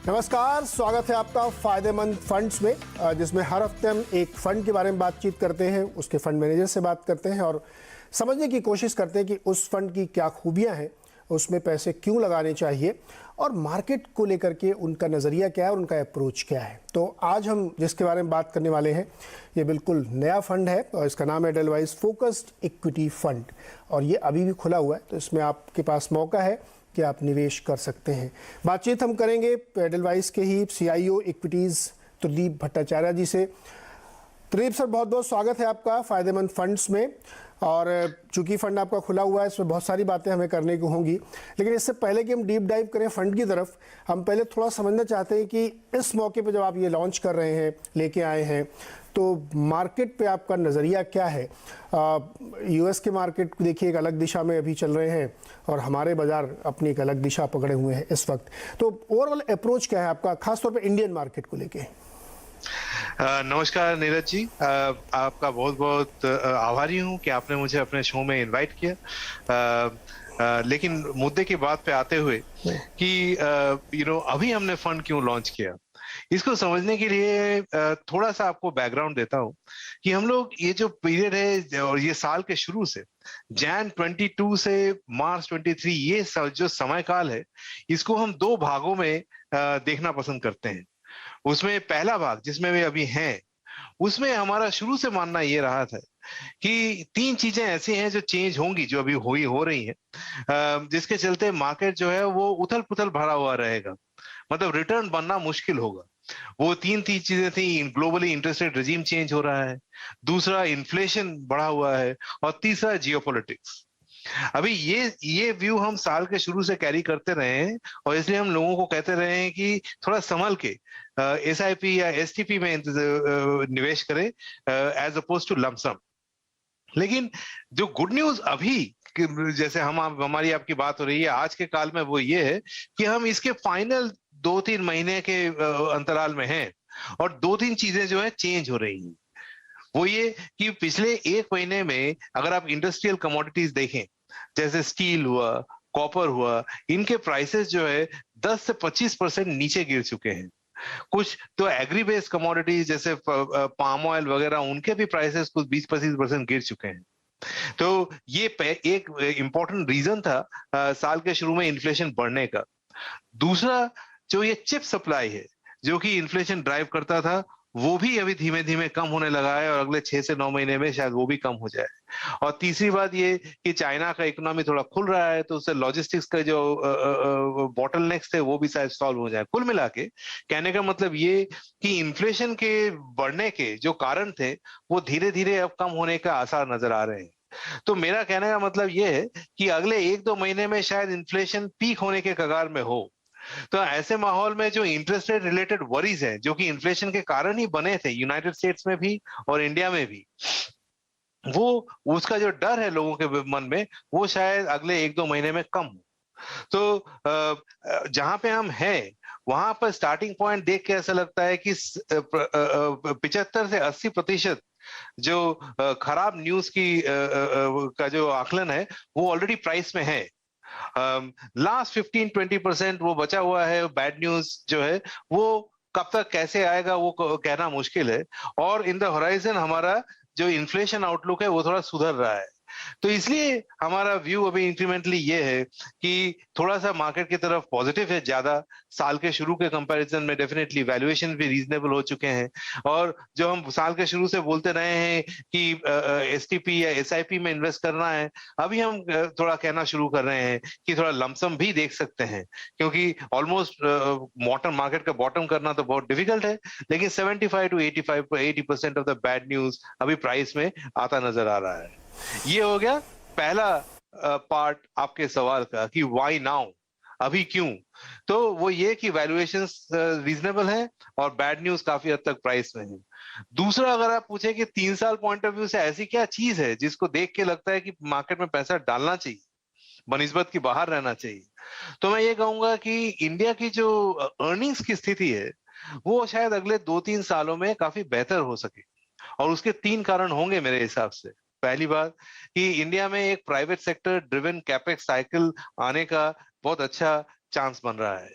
नमस्कार, स्वागत है आपका फायदेमंद फंड्स में, जिसमें हर हफ्ते हम एक फंड के बारे में बातचीत करते हैं, उसके फंड मैनेजर से बात करते हैं और समझने की कोशिश करते हैं कि उस फंड की क्या खूबियां हैं, उसमें पैसे क्यों लगाने चाहिए और मार्केट को लेकर के उनका नज़रिया क्या है और उनका अप्रोच क्या है। तो आज हम जिसके बारे में बात करने वाले हैं, ये बिल्कुल नया फंड है और इसका नाम है एडलवाइस फोकस्ड इक्विटी फंड और ये अभी भी खुला हुआ है, तो इसमें आपके पास मौका है कि आप निवेश कर सकते हैं। बातचीत हम करेंगे एडलवाइस के ही CIO इक्विटीज़ त्रिदीप भट्टाचार्य जी से। त्रिदीप सर, बहुत बहुत स्वागत है आपका फायदेमंद फंड्स में। और चूंकि फंड आपका खुला हुआ है, इसमें बहुत सारी बातें हमें करने की होंगी, लेकिन इससे पहले कि हम डीप डाइव करें फंड की तरफ, हम पहले थोड़ा समझना चाहते हैं कि इस मौके पे जब आप ये लॉन्च कर रहे हैं, लेके आए हैं, तो मार्केट पे आपका नज़रिया क्या है। US के मार्केट देखिए एक अलग दिशा में अभी चल रहे हैं और हमारे बाज़ार अपनी एक अलग दिशा पकड़े हुए हैं इस वक्त। तो ओवरऑल अप्रोच क्या है आपका, खासतौर पे इंडियन मार्केट को लेके? नमस्कार नीरज जी, आपका बहुत बहुत आभारी हूँ कि आपने मुझे अपने शो में इनवाइट किया। लेकिन मुद्दे की बात पे आते हुए कि अभी हमने फंड क्यों लॉन्च किया, इसको समझने के लिए थोड़ा सा आपको बैकग्राउंड देता हूँ कि हम लोग ये जो पीरियड है और ये साल के शुरू से जैन 22 से मार्च 23, ये जो समय काल है, इसको हम दो भागों में देखना पसंद करते हैं। उसमें पहला भाग जिसमें वे अभी हैं, उसमें हमारा शुरू से मानना ये रहा था कि तीन चीजें ऐसी हैं जो चेंज होंगी, जो अभी हो रही हैं, जिसके चलते मार्केट जो है वो उथल पुथल भरा हुआ रहेगा, मतलब रिटर्न बनना मुश्किल होगा। वो तीन चीजें थी। Globally interest rate regime change हो रहा है, दूसरा इन्फ्लेशन बढ़ा हुआ है और तीसरा जियोपॉलिटिक्स। अभी ये व्यू हम साल के शुरू से कैरी करते रहे हैं और इसलिए हम लोगों को कहते रहे हैं कि थोड़ा संभल के SIP या STP में निवेश करें एज अपोज टू लमसम। लेकिन जो गुड न्यूज अभी जैसे हमारी आपकी बात हो रही है आज के काल में, वो ये है कि हम इसके फाइनल 2-3 महीने के अंतराल में हैं और 2-3 चीजें जो है चेंज हो रही हैं। वो ये कि पिछले एक महीने में अगर आप इंडस्ट्रियल कमोडिटीज देखें, जैसे स्टील हुआ, कॉपर हुआ, इनके प्राइसेस जो है 10 से 25% नीचे गिर चुके हैं। कुछ तो एग्री बेस्ड कमोडिटीज जैसे पाम ऑयल वगैरह, उनके भी प्राइसेस कुछ 20-25% गिर चुके हैं। तो ये एक इंपॉर्टेंट रीजन था साल के शुरू में इन्फ्लेशन बढ़ने का। दूसरा, जो ये चिप सप्लाई है जो कि इन्फ्लेशन ड्राइव करता था, वो भी अभी धीमे धीमे कम होने लगा है और अगले 6 से 9 महीने में शायद वो भी कम हो जाए। और तीसरी बात ये कि चाइना का इकोनॉमी थोड़ा खुल रहा है, तो उससे लॉजिस्टिक्स का जो बॉटलनेक्स थे वो भी शायद सॉल्व हो जाए। कुल मिला के कहने का मतलब ये कि इन्फ्लेशन के बढ़ने के जो कारण थे वो धीरे धीरे अब कम होने का आसार नजर आ रहे हैं। तो मेरा कहने का मतलब ये है कि अगले 1-2 महीने में शायद इन्फ्लेशन पीक होने के कगार में हो। तो ऐसे माहौल में जो इंटरेस्ट रेट रिलेटेड वरीज है, जो कि इन्फ्लेशन के कारण ही बने थे यूनाइटेड स्टेट्स में भी और इंडिया में भी, वो उसका जो डर है लोगों के मन में, वो शायद अगले 1-2 महीने में कम हो। तो जहां पे हम हैं वहां पर स्टार्टिंग पॉइंट देख के ऐसा लगता है कि 75 से 80% जो खराब न्यूज की का जो आकलन है वो ऑलरेडी प्राइस में है। लास्ट 15-20% वो बचा हुआ है बैड न्यूज जो है, वो कब तक कैसे आएगा वो कहना मुश्किल है। और इन द होराइजन हमारा जो इन्फ्लेशन आउटलुक है वो थोड़ा सुधर रहा है। तो इसलिए हमारा व्यू अभी इंक्रीमेंटली ये है कि थोड़ा सा मार्केट की तरफ पॉजिटिव है ज्यादा। साल के शुरू के कंपैरिजन में डेफिनेटली वैल्यूएशन भी रीजनेबल हो चुके हैं और जो हम साल के शुरू से बोलते रहे हैं कि STP या SIP में इन्वेस्ट करना है, अभी हम थोड़ा कहना शुरू कर रहे हैं कि थोड़ा लमसम भी देख सकते हैं, क्योंकि ऑलमोस्ट मार्केट का बॉटम करना तो बहुत डिफिकल्ट है, लेकिन 75 to 80% of the bad news अभी प्राइस में आता नजर आ रहा है। ये हो गया पहला पार्ट आपके सवाल का कि व्हाई नाउ, अभी क्यों। तो वो ये कि वैल्यूएशंस रीजनेबल है और बैड न्यूज काफी हद तक प्राइस में है। दूसरा, अगर आप पूछे कि 3 साल पॉइंट ऑफ व्यू से ऐसी क्या चीज है जिसको देख के लगता है कि मार्केट में पैसा डालना चाहिए बनिस्बत की बाहर रहना चाहिए, तो मैं ये कहूंगा कि इंडिया की जो अर्निंग्स की स्थिति है वो शायद अगले 2-3 सालों में काफी बेहतर हो सके और उसके 3 कारण होंगे मेरे हिसाब से। पहली बात कि इंडिया में एक private sector driven capex cycle आने का बहुत अच्छा चांस बन रहा है।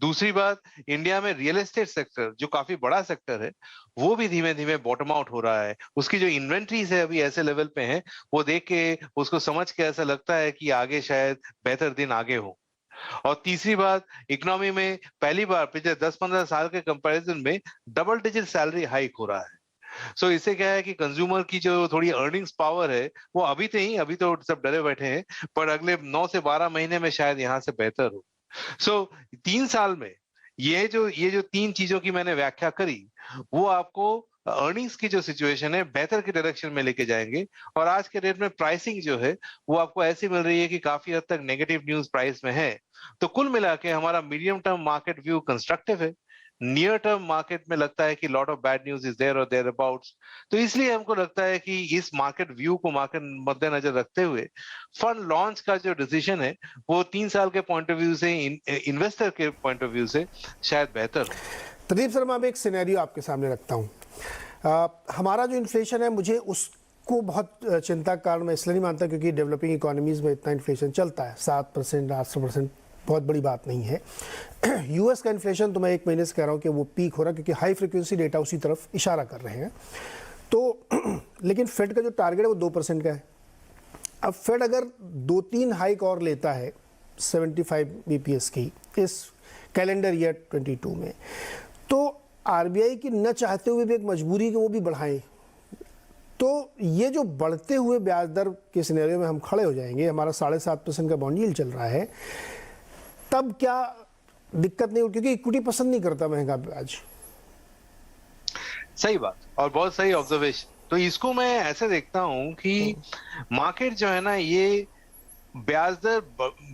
दूसरी बात, इंडिया में रियल एस्टेट सेक्टर जो काफी बड़ा सेक्टर है, वो भी धीमे धीमे बॉटम आउट हो रहा है। उसकी जो इन्वेंट्रीज है अभी ऐसे लेवल पे हैं, वो देख के उसको समझ के ऐसा लगता है कि आगे शायद बेहतर दिन आगे हो। और तीसरी बात, इकोनॉमी में पहली बार पिछले 10-15 साल के कंपैरिजन में डबल डिजिट सैलरी हाइक हो रहा है। सो इससे क्या है कि कंज्यूमर की जो थोड़ी अर्निंग्स पावर है, वो अभी तो सब डरे बैठे हैं, पर अगले 9 से 12 महीने में शायद यहाँ से बेहतर हो। सो 3 साल में ये जो 3 चीजों की मैंने व्याख्या करी, वो आपको अर्निंग्स की जो सिचुएशन है बेहतर की डायरेक्शन में लेके जाएंगे। और आज के डेट में प्राइसिंग जो है वो आपको ऐसी मिल रही है कि काफी हद तक नेगेटिव न्यूज प्राइस में है। तो कुल मिला के हमारा medium term market view constructive है। नियर टर्म मार्केट में लगता है कि lot of bad news is there और देयर अबाउट्स। तो इसलिए हमको लगता है कि इस मार्केट व्यू को मार्केट मद्देनजर रखते हुए फंड लॉन्च का जो डिसीजन है वो 3 साल के पॉइंट ऑफ व्यू से, इन्वेस्टर के पॉइंट ऑफ व्यू से शायद बेहतर हो। प्रदीप सर, मैं अब एक सिनेरियो आपके सामने रखता हूँ। हमारा जो इन्फ्लेशन है, मुझे उसको बहुत चिंता का कारण मैं इसलिए नहीं मानता क्योंकि डेवलपिंग इकोनॉमीज़ में इतना इन्फ्लेशन चलता है, 7%, 8% बहुत बड़ी बात नहीं है। यूएस का इन्फ्लेशन तो मैं एक महीने से कह रहा हूँ कि वो पीक हो रहा है क्योंकि हाई फ्रिक्वेंसी डेटा उसी तरफ इशारा कर रहे हैं। तो लेकिन फेड का जो टारगेट है वो 2% का है। अब फेड अगर 2-3 हाइक और लेता है 75 बीपीएस की इस कैलेंडर ईयर 22 में, तो आरबीआई की न चाहते हुए भी एक मजबूरी है कि वो भी बढ़ाएं। तो ये जो बढ़ते हुए ब्याज दर के सिनेरियो में हम खड़े हो जाएंगे, हमारा 7.5% का बॉन्ड यील्ड चल रहा है, तब क्या दिक्कत नहीं हो, क्योंकि इक्विटी पसंद नहीं करता महंगा ब्याज। सही बात और बहुत सही ऑब्जर्वेशन। तो इसको मैं ऐसे देखता हूं कि मार्केट जो है ना, ये ब्याज दर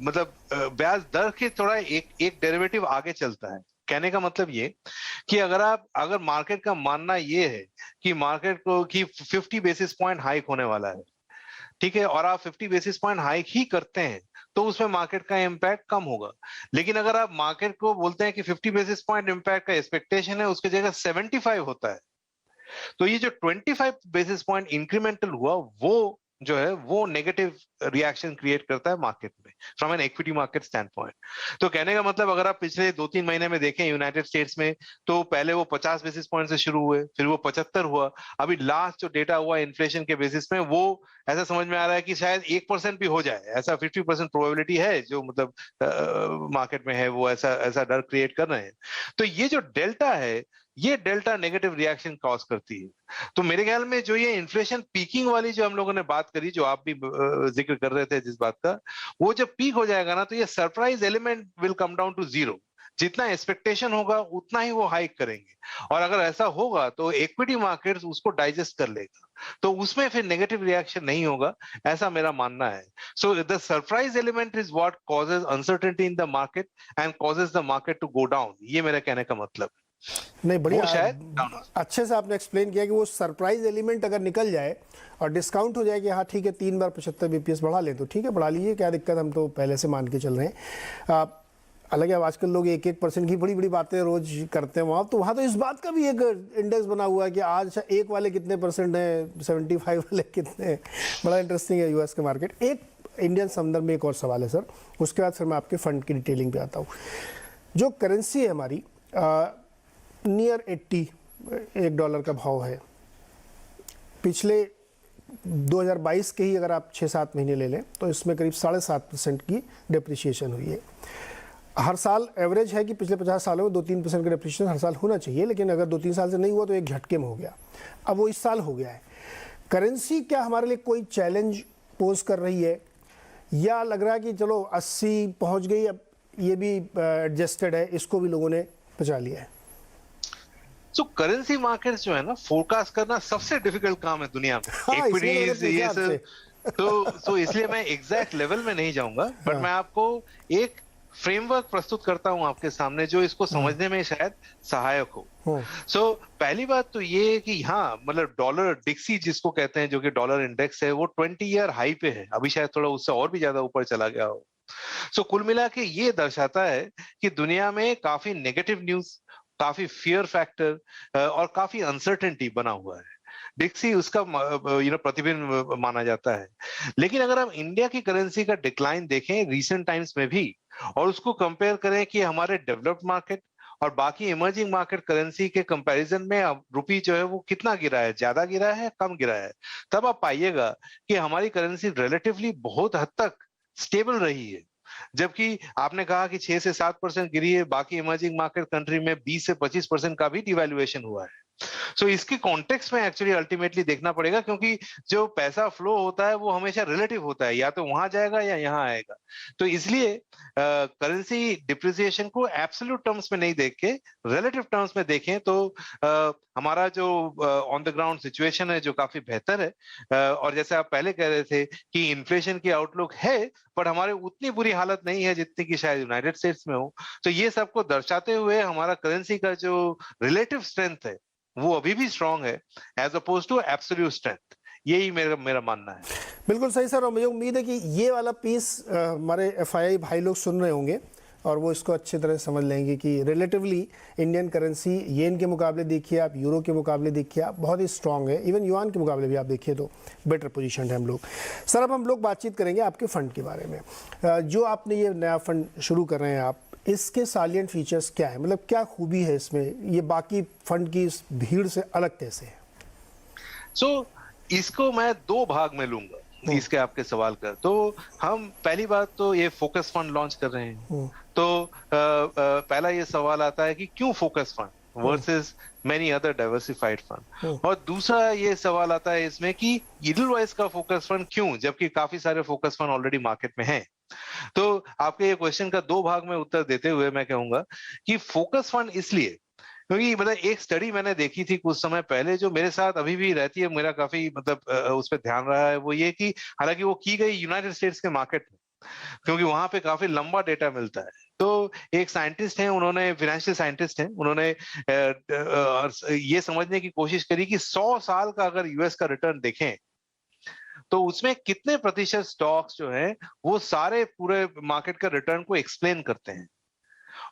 मतलब ब्याज दर के थोड़ा एक डेरिवेटिव आगे चलता है। कहने का मतलब ये कि अगर मार्केट का मानना ये है कि मार्केट को कि 50 बेसिस पॉइंट हाइक होने वाला है, ठीक है, और आप 50 बेसिस पॉइंट हाइक ही करते हैं तो उसमें मार्केट का इंपैक्ट कम होगा। लेकिन अगर आप मार्केट को बोलते हैं कि 50 बेसिस पॉइंट इंपैक्ट का एक्सपेक्टेशन है, उसकी जगह 75 होता है, तो ये जो 25 बेसिस पॉइंट इंक्रीमेंटल हुआ, वो जो है वो नेगेटिव रिएक्शन क्रिएट करता है मार्केट में from an equity market stand point. तो कहने का मतलब, अगर आप पिछले 2-3 महीने में देखें यूनाइटेड स्टेट्स में, तो पहले वो 50 बेसिस पॉइंट से शुरू हुए, फिर वो 75 हुआ, अभी लास्ट जो डेटा हुआ इन्फ्लेशन के बेसिस में, वो ऐसा समझ में आ रहा है कि शायद 1% भी हो जाए, ऐसा 50% प्रोबेबिलिटी है जो मतलब मार्केट में है, वो ऐसा डर क्रिएट कर रहे हैं। तो ये जो डेल्टा है, ये डेल्टा नेगेटिव रिएक्शन कॉज करती है। तो मेरे ख्याल में जो ये इन्फ्लेशन पीकिंग वाली जो हम लोगों ने बात करी, जो आप भी जिक्र कर रहे थे जिस बात का, वो जब पीक हो जाएगा ना, तो ये surprise element will come down to zero. जितना एक्सपेक्टेशन होगा उतना ही वो हाइक करेंगे, और अगर ऐसा होगा तो इक्विटी मार्केट्स उसको डाइजेस्ट कर लेगा, तो उसमें फिर नेगेटिव रिएक्शन नहीं होगा, ऐसा मेरा मानना है। So the surprise element is what causes uncertainty in the market and causes the market to go down. ये मेरा कहने का मतलब। नहीं, बढ़िया, अच्छे से आपने एक्सप्लेन किया कि वो सरप्राइज एलिमेंट अगर निकल जाए और डिस्काउंट हो जाए कि हाँ ठीक है 3 बार 75 बीपीएस बढ़ा ले, तो ठीक है बढ़ा लीजिए, क्या दिक्कत, हम तो पहले से मान के चल रहे हैं। हालांकि अब आजकल लोग 1% की बड़ी बड़ी बातें रोज करते हैं वहाँ तो इस बात का भी एक इंडेक्स बना हुआ है कि आज 1 वाले कितने परसेंट हैं, 75 वाले कितने हैं। बड़ा इंटरेस्टिंग है यूएस के मार्केट। एक इंडियन संदर्भ में एक और सवाल है सर, उसके बाद फिर मैं आपके फंड की डिटेलिंग पे आता हूँ। जो करेंसी है हमारी, नियर 80 $1 का भाव है। पिछले 2022 के ही अगर आप 6-7 महीने ले लें तो इसमें करीब 7.5% की डेप्रिसिएशन हुई है। हर साल एवरेज है कि पिछले 50 सालों में 2-3% का डेप्रिसिएशन हर साल होना चाहिए, लेकिन अगर 2-3 साल से नहीं हुआ तो एक झटके में हो गया। अब वो इस साल हो गया है। करेंसी क्या हमारे लिए कोई चैलेंज पोज कर रही है, या लग रहा है कि चलो 80 पहुंच गई, अब ये भी एडजस्टेड है, इसको भी लोगों ने पचा लिया है? करेंसी मार्केट्स जो है ना, फोरकास्ट करना सबसे डिफिकल्ट काम है दुनिया में। इक्विटीज ये सब, तो इसलिए मैं एग्जैक्ट लेवल में नहीं जाऊंगा, बट मैं आपको एक फ्रेमवर्क प्रस्तुत करता हूं आपके सामने जो इसको समझने में शायद सहायक हो। पहली बात तो ये है कि हाँ, मतलब डॉलर डिक्सी जिसको कहते हैं, जो कि डॉलर इंडेक्स है, वो 20 ईयर हाई पे है, अभी शायद थोड़ा उससे और भी ज्यादा ऊपर चला गया हो। कुल मिला के ये दर्शाता है कि दुनिया में काफी नेगेटिव न्यूज, काफी फियर फैक्टर और काफी अनसर्टेनिटी बना हुआ है। डिक्सी उसका प्रतिबिंब माना जाता है। लेकिन अगर आप इंडिया की करेंसी का डिक्लाइन देखें रिसेंट टाइम्स में भी, और उसको कंपेयर करें कि हमारे डेवलप्ड मार्केट और बाकी इमर्जिंग मार्केट करेंसी के कंपैरिजन में अब रुपी जो है वो कितना गिरा है, ज्यादा गिरा है, कम गिरा है, तब आप पाइएगा कि हमारी करेंसी रिलेटिवली बहुत हद तक स्टेबल रही है। जबकि आपने कहा कि 6 से 7% गिरी है, बाकी इमर्जिंग मार्केट कंट्री में 20 से 25% का भी डिवैल्यूएशन हुआ है। सो इसके कॉन्टेक्स्ट में एक्चुअली अल्टीमेटली देखना पड़ेगा, क्योंकि जो पैसा फ्लो होता है वो हमेशा रिलेटिव होता है, या तो वहां जाएगा या यहाँ आएगा। तो इसलिए करेंसी डिप्रिसिएशन को एब्सोल्यूट टर्म्स में नहीं देख के रिलेटिव टर्म्स में देखें तो हमारा जो ऑन द ग्राउंड सिचुएशन है जो काफी बेहतर है। और जैसे आप पहले कह रहे थे कि इन्फ्लेशन की आउटलुक है, पर हमारे उतनी बुरी हालत नहीं है जितनी कि शायद यूनाइटेड स्टेट्स में हो। तो ये सबको दर्शाते हुए हमारा करेंसी का जो रिलेटिव स्ट्रेंथ है वो अभी भी स्ट्रांग है as opposed to absolute strength. यही मेरा मेरा मानना है। बिल्कुल सही सर, और मुझे उम्मीद है कि ये वाला पीस हमारे एफआईआई भाई लोग सुन रहे होंगे और वो इसको अच्छी तरह समझ लेंगे कि रिलेटिवली इंडियन करेंसी येन के मुकाबले देखिए आप, यूरो के मुकाबले देखिए आप, बहुत ही स्ट्रांग है। इवन युआन के मुकाबले भी आप देखिए तो बेटर पोजीशन है हम लोग। सर अब हम लोग बातचीत करेंगे आपके फ़ंड के बारे में। जो आपने ये नया फ़ंड शुरू कर रहे हैं आप, इसके सालिएंट फीचर्स क्या है, मतलब क्या खूबी है इसमें, ये बाकी फंड की इस भीड़ से अलग कैसे है? इसको मैं दो भाग में लूंगा इसके आपके सवाल का। तो हम पहली बात तो ये फोकस फंड लॉन्च कर रहे हैं, तो पहला ये सवाल आता है कि क्यों focus fund versus many other diversified fund, और दूसरा ये सवाल आता है इसमें कि इडलवाइज का फोकस फंड क्यों, जबकि काफी सारे फोकस फंड ऑलरेडी मार्केट में हैं। तो आपके ये क्वेश्चन का दो भाग में उत्तर देते हुए मैं कहूंगा कि फोकस फंड इसलिए क्योंकि मतलब एक स्टडी मैंने देखी थी कुछ समय पहले जो मेरे साथ अभी भी रहती है, मेरा काफी मतलब उस पर ध्यान रहा है, वो ये कि हालांकि वो की गई यूनाइटेड स्टेट्स के मार्केट में, क्योंकि वहां पे काफी लंबा डेटा मिलता है। तो एक साइंटिस्ट हैं, उन्होंने फाइनेंशियल साइंटिस्ट हैं, उन्होंने ये समझने की कोशिश करी कि 100 साल का अगर यूएस का रिटर्न देखें तो उसमें कितने प्रतिशत स्टॉक्स जो हैं वो सारे पूरे मार्केट का रिटर्न को एक्सप्लेन करते हैं।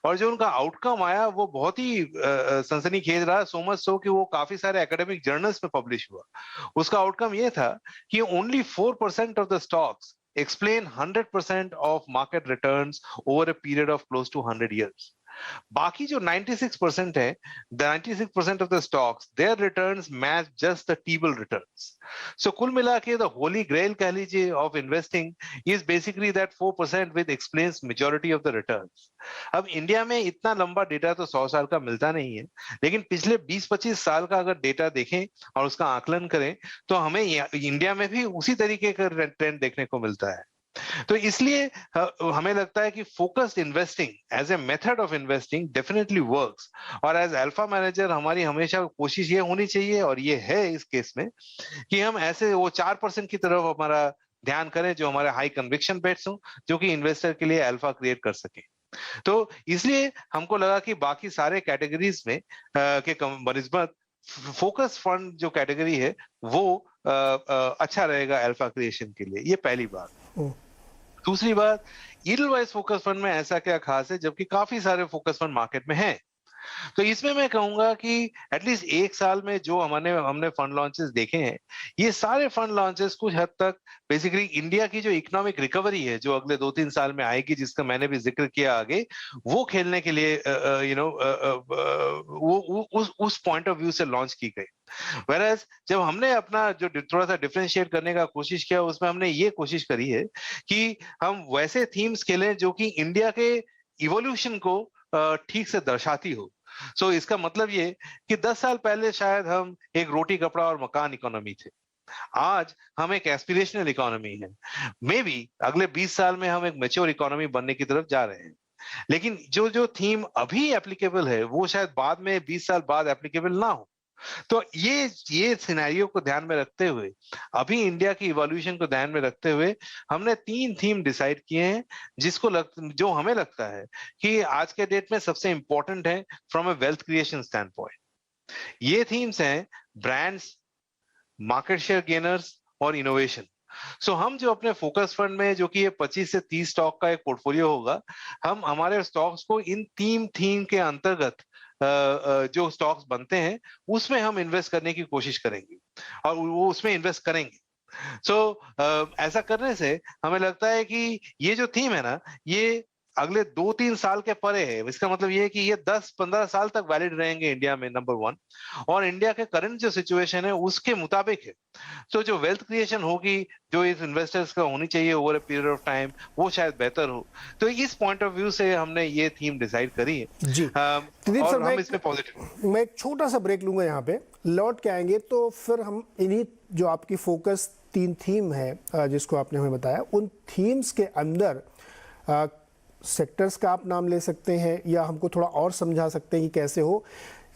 और जो उनका आउटकम आया वो बहुत ही सनसनीखेज रहा, सो मच सो कि वो काफी सारे एकेडमिक जर्नल्स में पब्लिश हुआ। उसका आउटकम ये था कि only 4% of the stocks explain 100% of market returns over a period of close to 100 years. बाकी जो 96% है, the 96% of the stocks, their returns match just the T-bill returns. So कुल मिला के the holy grail कह लीजिए of investing is basically that 4% which explains majority of the returns. अब India में इतना लंबा डेटा तो 100 साल का मिलता नहीं है, लेकिन पिछले 20-25 साल का अगर डेटा देखें और उसका आकलन करें तो हमें इंडिया में भी उसी तरीके का ट्रेंड देखने को मिलता है। तो इसलिए हमें लगता है कि focused investing as a method of investing definitely works, और एज अल्फा मैनेजर हमारी हमेशा कोशिश ये होनी चाहिए, और ये है इस केस में, कि हम ऐसे वो 4% की तरफ हमारा ध्यान करें जो हमारे हाई कन्विक्शन बेट्स हों, जो कि इन्वेस्टर के लिए अल्फा क्रिएट कर सके। तो इसलिए हमको लगा कि बाकी सारे कैटेगरीज में के बनस्बत फोकस फंड जो कैटेगरी है वो अच्छा रहेगा अल्फा क्रिएशन के लिए। ये पहली बात। दूसरी बात, ईडलवाइज फोकस फंड में ऐसा क्या खास है जबकि काफी सारे फोकस फंड मार्केट में हैं? तो इसमें मैं कहूंगा कि एटलीस्ट एक साल में जो हमने फंड लॉन्चेस देखे हैं, ये सारे फंड लॉन्चेस कुछ हद तक बेसिकली इंडिया की जो इकोनॉमिक रिकवरी है जो अगले 2-3 साल में आएगी, जिसका मैंने भी जिक्र किया आगे, वो खेलने के लिए वो उस पॉइंट ऑफ व्यू से लॉन्च की गई। Whereas जब हमने अपना जो थोड़ा सा डिफरेंशिएट करने का कोशिश किया, उसमें हमने ये कोशिश करी है कि हम वैसे थीम्स खेलें जो कि इंडिया के इवोल्यूशन को ठीक से दर्शाती हो। सो इसका मतलब ये कि 10 साल पहले शायद हम एक रोटी कपड़ा और मकान इकोनॉमी थे, आज हम एक एस्पिरेशनल इकोनॉमी है। मे बी अगले 20 साल में हम एक मैच्योर इकोनॉमी बनने की तरफ जा रहे हैं, लेकिन जो थीम अभी एप्लीकेबल है वो शायद बाद में 20 साल बाद एप्लीकेबल ना हो। तो ये सिनेरियो को ध्यान में रखते हुए, अभी इंडिया की इवोल्यूशन को ध्यान में रखते हुए, हमने 3 थीम डिसाइड किए हैं जो हमें लगता है कि आज के डेट में सबसे इंपॉर्टेंट है from A wealth creation stand point. ये थीम्स हैं ब्रांड्स, मार्केट शेयर गेनर्स और इनोवेशन। सो हम जो अपने फोकस फंड में, जो कि ये 25 से 30 स्टॉक का एक पोर्टफोलियो होगा, हम हमारे स्टॉक्स को इन 3 थीम के अंतर्गत जो स्टॉक्स बनते हैं उसमें हम इन्वेस्ट करने की कोशिश करेंगे और वो उसमें इन्वेस्ट करेंगे। सो ऐसा करने से हमें लगता है कि ये जो थीम है ना, ये अगले 2-3 साल के परे है। इसका मतलब ये है कि ये 10-15 साल तक वैलिड रहेंगे इंडिया में, नंबर 1। और इंडिया के करंट जो सिचुएशन है उसके मुताबिक है। तो जो वेल्थ क्रिएशन होगी, जो इस इन्वेस्टर्स का होनी चाहिए over a period of time, वो शायद बेहतर हो। तो इस पॉइंट ऑफ व्यू से हमने ये थीम डिसाइड करी है। जी प्रदीप सर, और हम इसमें पॉजिटिव। मैं एक छोटा सा ब्रेक लूंगा यहाँ पे, लौट के आएंगे तो फिर हम इन्हीं जो आपकी फोकस 3 थीम है जिसको आपने हमें बताया, उन थीम्स के अंदर सेक्टर्स का आप नाम ले सकते हैं या हमको थोड़ा और समझा सकते हैं कि कैसे हो,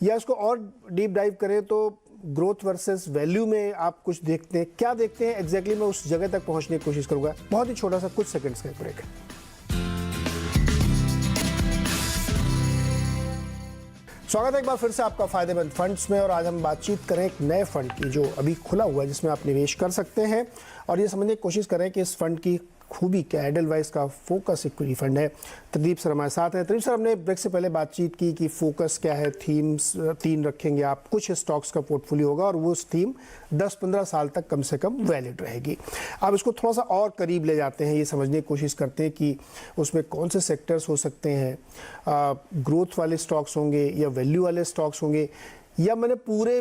या इसको और डीप डाइव करें तो ग्रोथ वर्सेस वैल्यू में आप कुछ देखते हैं, क्या देखते हैं एग्जैक्टली मैं उस जगह तक पहुंचने की कोशिश करूंगा। बहुत ही छोटा सा कुछ सेकंड्स का ब्रेक है। स्वागत है एक बार फिर से आपका फायदेमंद फंड्स में, और आज हम बातचीत करें एक नए फंड की जो अभी खुला हुआ है जिसमें आप निवेश कर सकते हैं, और ये समझने की कोशिश करें कि इस फंड की खूबी क्या है। एडलवाइस का फोकस इक्विटी फंड है। प्रदीप सर हमारे साथ हैं। प्रदीप सर, हमने ब्रेक से पहले बातचीत की कि फोकस क्या है, थीम्स 3 रखेंगे आप, कुछ स्टॉक्स का पोर्टफोलियो होगा और वो उस थीम 10-15 साल तक कम से कम वैलिड रहेगी। अब इसको थोड़ा सा और करीब ले जाते हैं, ये समझने की कोशिश करते हैं कि उसमें कौन से सेक्टर्स हो सकते हैं, ग्रोथ वाले स्टॉक्स होंगे या वैल्यू वाले स्टॉक्स होंगे, या मैंने पूरे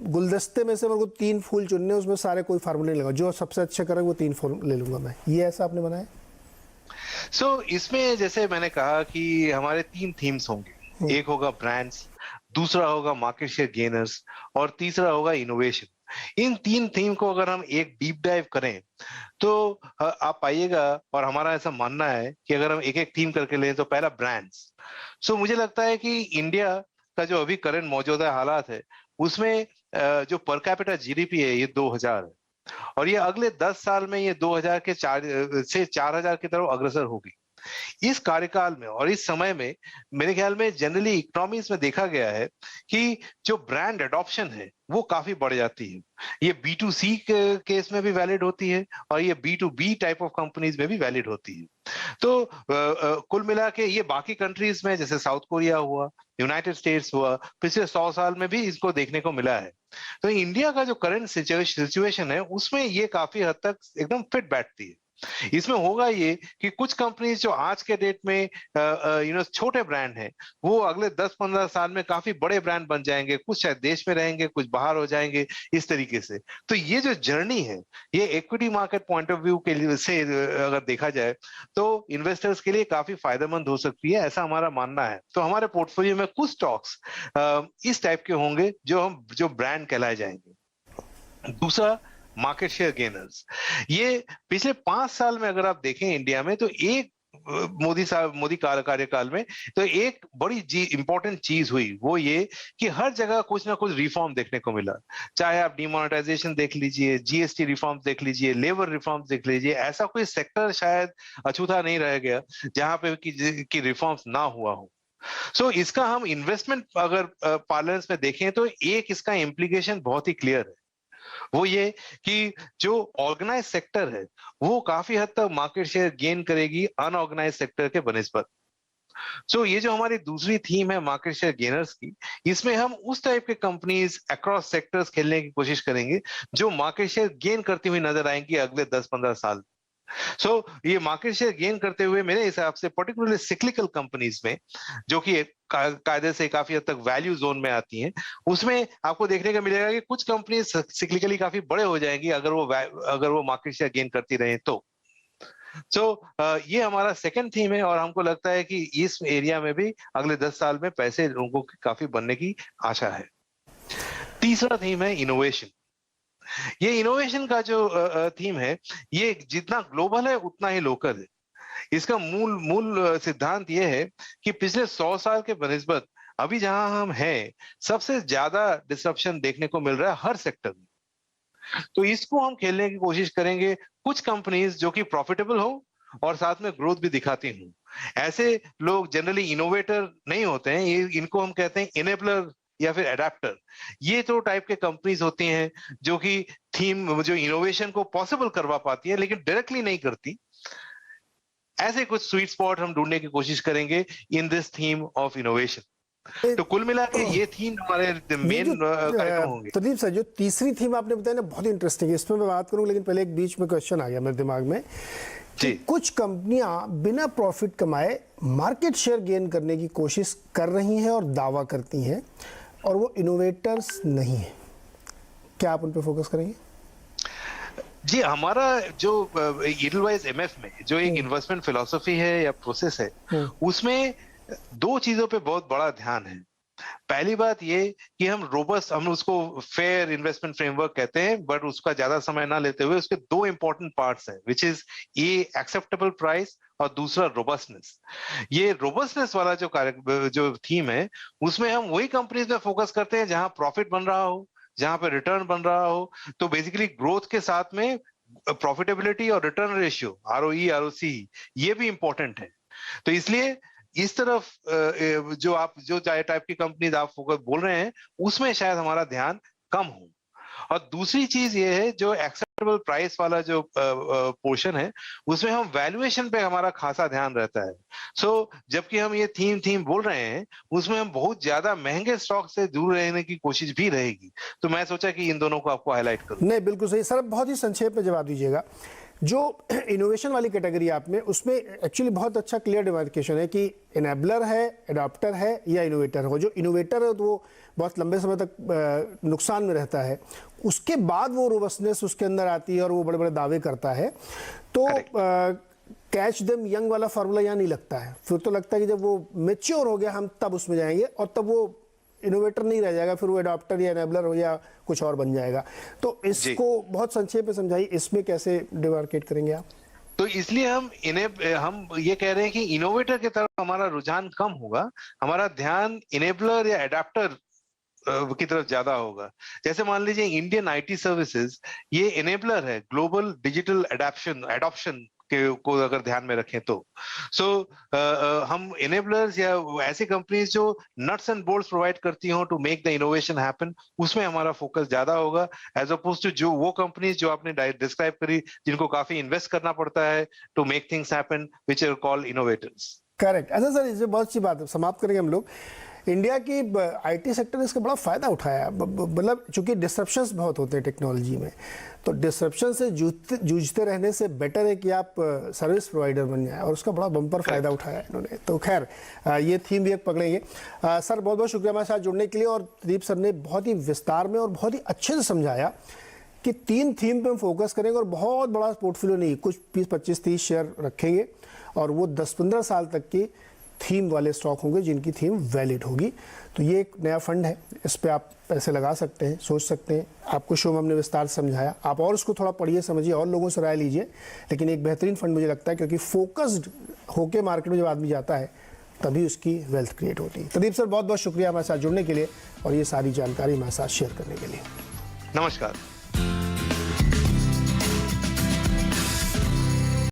गुलदस्ते में से मेरे को 3 फूल चुनने, उसमें सारे कोई फार्मूले नहीं लगा, जो सबसे अच्छा करे वो 3 फूल ले लूंगा मैं, ये ऐसा आपने बनाया? इसमें जैसे मैंने कहा कि हमारे 3 थीम्स होंगे। एक होगा ब्रांड्स, दूसरा होगा मार्केट शेयर गेनर्स, और तीसरा होगा इनोवेशन। इन 3 थीम को अगर हम एक डीप डाइव करें तो आप पाइएगा, और हमारा ऐसा मानना है कि अगर हम एक एक थीम करके लें तो पहला ब्रांड्स। मुझे लगता है कि इंडिया का जो अभी करंट मौजूदा हालात है उसमें जो पर कैपिटा जीडीपी है ये 2000 है, और ये अगले 10 साल में ये 2000 के 4 से 4000 की तरफ अग्रसर होगी। इस कार्यकाल में और इस समय में मेरे ख्याल में जनरली इकोनॉमीज में देखा गया है कि जो ब्रांड एडॉप्शन है वो काफी बढ़ जाती है। ये B2C केस में भी वैलिड होती है और ये B2B टाइप ऑफ कंपनीज में भी वैलिड होती है। तो कुल मिला के ये बाकी कंट्रीज में जैसे साउथ कोरिया हुआ, यूनाइटेड स्टेट्स हुआ, पिछले 100 साल में भी इसको देखने को मिला है। तो इंडिया का जो करंट सिचुएशन है उसमें ये काफी हद तक एकदम फिट बैठती है। इसमें होगा ये कि कुछ कंपनीज जो आज के डेट में छोटे ब्रांड हैं वो अगले 10-15 साल में काफी बड़े ब्रांड बन जाएंगे, कुछ शायद देश में रहेंगे, कुछ बाहर हो जाएंगे, इस तरीके से। तो ये जो जर्नी है ये equity market point of view के लिए से अगर देखा जाए तो इन्वेस्टर्स के लिए काफी फायदेमंद हो सकती है, ऐसा हमारा मानना है। तो हमारे पोर्टफोलियो में कुछ स्टॉक्स इस टाइप के होंगे जो ब्रांड कहलाए जाएंगे। दूसरा मार्केट शेयर गेनर्स। ये पिछले 5 साल में अगर आप देखें इंडिया में तो एक मोदी कार्यकाल में तो एक बड़ी इंपॉर्टेंट चीज हुई, वो ये कि हर जगह कुछ ना कुछ रिफॉर्म देखने को मिला। चाहे आप डिमोनेटाइजेशन देख लीजिए, जीएसटी रिफॉर्म देख लीजिए, लेबर रिफॉर्म देख लीजिए, ऐसा कोई सेक्टर शायद अछूता नहीं रह गया जहां पे कि रिफॉर्म्स ना हुआ हो। इसका हम इन्वेस्टमेंट अगर पार्लेंस में देखें तो एक इसका इम्प्लीकेशन बहुत ही क्लियर है, वो ये कि जो ऑर्गेनाइज सेक्टर है वो काफी हद तक मार्केट शेयर गेन करेगी अनऑर्गेनाइज सेक्टर के बनिस्बत। ये जो हमारी दूसरी थीम है मार्केट शेयर गेनर्स की, इसमें हम उस टाइप के कंपनीज अक्रॉस सेक्टर्स खेलने की कोशिश करेंगे जो मार्केट शेयर गेन करती हुई नजर आएंगी अगले 10-15 साल। ये मार्केट शेयर गेन करते हुए मेरे हिसाब से पर्टिकुलरली सिक्लिकल कंपनीज में जो कि कायदे से काफी हद तक वैल्यू जोन में आती हैं, उसमें आपको देखने को मिलेगा कि कुछ कंपनी सिक्लिकली काफी बड़े हो जाएंगी अगर वो मार्केट शेयर गेन करती रहे तो। ये हमारा सेकंड थीम है और हमको लगता है कि इस एरिया में भी अगले 10 साल में पैसे लोगों की काफी बनने की आशा है। तीसरा थीम है इनोवेशन। ये इनोवेशन का जो थीम है ये जितना ग्लोबल है उतना ही लोकल है। इसका मूल सिद्धांत ये है कि पिछले 100 साल के बनिस्बत अभी जहां हम हैं सबसे ज्यादा डिसरप्शन देखने को मिल रहा है हर सेक्टर में। तो इसको हम खेलने की कोशिश करेंगे, कुछ कंपनीज जो कि प्रॉफिटेबल हो और साथ में ग्रोथ भी दिखाती हूँ। ऐसे लोग जनरली इनोवेटर नहीं होते हैं, इनको हम कहते हैं इनेबलर या फिर एडेप्टर। ये तो टाइप के कंपनीज होती हैं जो कि थीम जो इनोवेशन को पॉसिबल करवा पाती है लेकिन डायरेक्टली नहीं करती। ऐसे कुछ स्वीट स्पॉट हम ढूंढने की कोशिश करेंगे in this theme of innovation. तो कुल मिला के ये थीम हमारे मेन कार्यक्रम होंगे। प्रदीप सर, जो तीसरी थीम आपने बताया ना बहुत इंटरेस्टिंग है, इसमें मैं बात करूं लेकिन पहले एक बीच में क्वेश्चन आ गया मेरे दिमाग में कि जी। कुछ कंपनियां बिना प्रॉफिट कमाए मार्केट शेयर गेन करने की कोशिश कर रही हैं और दावा करती हैं, और वो इनोवेटर्स नहीं है। क्या आप उन पर फोकस करेंगे? जी, हमारा जो इडलवाइज एमएफ में जो एक इन्वेस्टमेंट फिलॉसफी है या प्रोसेस है, उसमें दो चीजों पे बहुत बड़ा ध्यान है। पहली बात ये कि हम उसको फेयर इन्वेस्टमेंट फ्रेमवर्क कहते हैं, बट उसका ज्यादा समय ना लेते हुए उसके दो इंपॉर्टेंट पार्ट्स हैं, which is a acceptable price और दूसरा रोबस्टनेस। ये रोबस्टनेस वाला जो थीम है, उसमें हम वही कंपनीज में फोकस करते हैं जहां प्रॉफिट बन रहा हो, जहां पे रिटर्न बन रहा हो। तो बेसिकली ग्रोथ के साथ में प्रॉफिटेबिलिटी और रिटर्न रेशियो, आरओई, आरओसी, ये भी इंपॉर्टेंट है। तो इसलिए इस तरफ जो टाइप की कंपनीज आप फोकस बोल रहे हैं, उसमें शायद हमारा ध्यान कम हो। और दूसरी चीज ये है, जो एक्सेप्टेबल प्राइस वाला जो पोर्शन है, उसमें हम वैल्यूएशन पे हमारा खासा ध्यान रहता है। जबकि हम ये थीम बोल रहे हैं, उसमें हम बहुत ज्यादा महंगे स्टॉक से दूर रहने की कोशिश भी रहेगी। तो मैं सोचा कि इन दोनों को आपको हाईलाइट करूं। नहीं, बिल्कुल सही सर, बहुत ही संक्षेप में जवाब दीजिएगा। जो इनोवेशन वाली कैटेगरी आप में, उसमें एक्चुअली बहुत अच्छा क्लियर डिमार्केशन है कि इनेबलर है, एडॉप्टर है या इनोवेटर हो। जो इनोवेटर है तो वो बहुत लंबे समय तक नुकसान में रहता है, उसके बाद वो रोबस्टनेस उसके अंदर आती है और वो बड़े बड़े दावे करता है। तो कैच देम यंग वाला फार्मूला यहाँ नहीं लगता है। फिर तो लगता है कि जब वो मेच्योर हो गया हम तब उसमें जाएंगे, और तब वो इनोवेटर नहीं रह जाएगा, फिर वो एडॉप्टर या एनेबलर हो या कुछ और बन जाएगा। तो इसको बहुत संक्षेप में समझाइए, इसमें कैसे डिमार्केट करेंगे आप? तो इसलिए हम ये कह रहे हैं कि इनोवेटर की तरफ हमारा रुझान कम होगा, हमारा ध्यान इनेबलर या एडाप्टर की तरफ ज्यादा होगा। जैसे मान लीजिए इंडियन आईटी सर्विसेज, ये इनेबलर है ग्लोबल डिजिटल एडॉप्शन को अगर ध्यान में रखें तो। हम इनेबलर्स या ऐसी कंपनीज जो नट्स एंड बोल्ट्स प्रोवाइड करती हो to make the innovation happen, उसमें हमारा फोकस ज्यादा होगा, एज अपोज टू जो वो कंपनीज जो आपने डिस्क्राइब करी, जिनको काफी इन्वेस्ट करना पड़ता है to make things happen, which are called innovators. Correct. अच्छा सर, इसमें बहुत सी बात है, समाप्त करेंगे हम लोग। इंडिया की आईटी सेक्टर ने इसका बड़ा फायदा उठाया, मतलब चूंकि डिसरप्शंस बहुत होते हैं टेक्नोलॉजी में, तो डिसरप्शन से जूझते रहने से बेटर है कि आप सर्विस प्रोवाइडर बन जाए, और उसका बड़ा बम्पर फायदा उठाया इन्होंने। तो खैर, ये थीम भी एक पकड़ेंगे। सर, बहुत बहुत शुक्रिया हमारे साथ जुड़ने के लिए। और प्रदीप सर ने बहुत ही विस्तार में और बहुत ही अच्छे से समझाया कि 3 थीम पे हम फोकस करेंगे, और बहुत बड़ा पोर्टफोलियो नहीं, कुछ 20-25-30 शेयर रखेंगे, और वो 10-15 साल तक की थीम वाले स्टॉक होंगे जिनकी थीम वैलिड होगी। तो ये एक नया फंड है, इस पे आप पैसे लगा सकते हैं, सोच सकते हैं। आपको शो में हमने विस्तार से समझाया, आप और उसको थोड़ा पढ़िए, समझिए, और लोगों से राय लीजिए। लेकिन एक बेहतरीन फंड मुझे लगता है, क्योंकि फोकस्ड होके मार्केट में जब आदमी जाता है तभी उसकी वेल्थ क्रिएट होती है। प्रदीप सर, बहुत बहुत शुक्रिया हमारे साथ जुड़ने के लिए और ये सारी जानकारी हमारे साथ शेयर करने के लिए। नमस्कार।